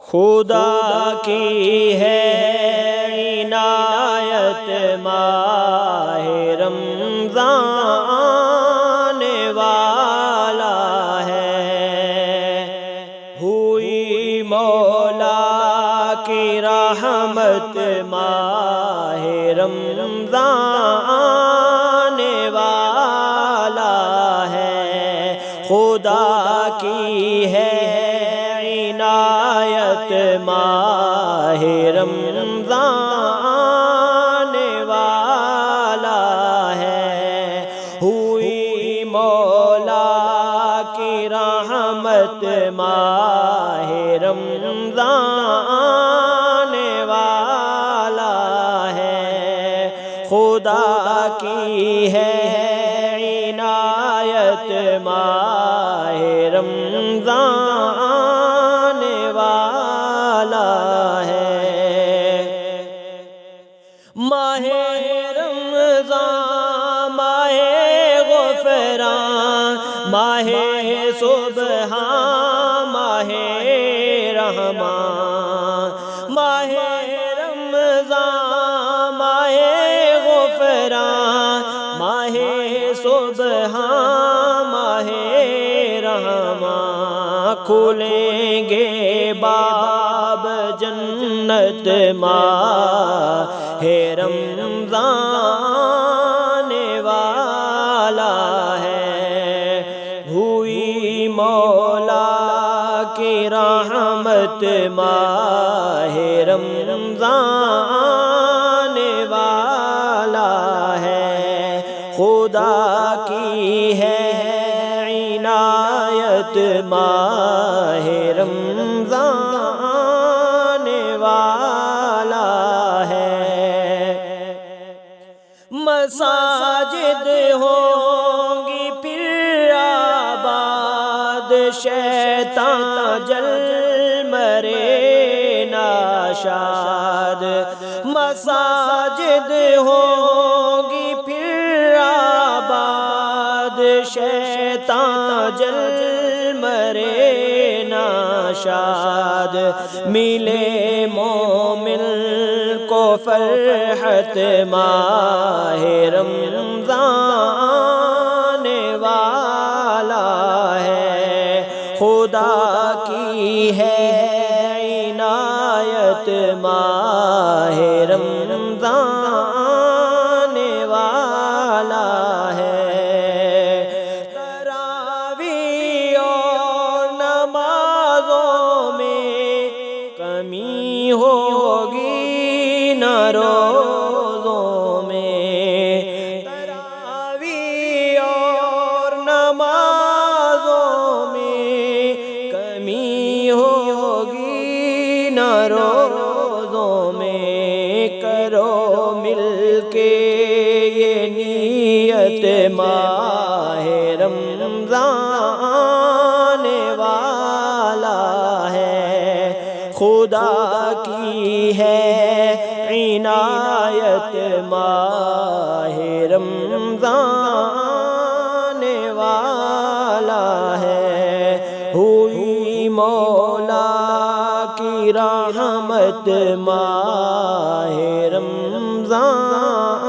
خدا کی ہے عنایت ماہ رمضان والا ہے، ہوئی مولا کی رحمت ماہ رمضان والا ہے، خدا کی ہے عنایت ماہ رمضان والا ہے، ہوئی مولا کی رحمت ماہ رمضان والا ہے، خدا کی ہے عنایت ماہ رمضان والا ہے۔ ماہ رمضان ماہ غفران، ماہ سبحان، ماہ رحمان، ماہ رمضان ماہ غفران، ماہ سبحان، ماہ رحمان، کھلیں گے باب جنت ماہ رمضان والا ہے، ہوئی مولا کی رحمت ماہ رمضان والا ہے، خدا کی ہے عنایت ماہ رمضان والا ہے۔ مساجد ہوں گی پھر آباد، شیطان جل مرے ناشاد، مساجد ہوں گی پھر آباد، شیطان جل مرے ناشاد، ملے مومن کو فرحت ماہ رمضان والا ہے، خدا کی ہے عنایت ماہ رمضان والا ہے، تراویح اور نمازوں میں کمی ہوگی نہ روزوں میں، تراویح اور نمازوں میں کمی ہوگی نہ روزوں میں، کرو مل کے یہ نیت ماہ رمضان والا ہے، خدا کی ہے عنایت ماہ رمضان والا ہے، ہوئی مولا کی رحمت ماہ رمضان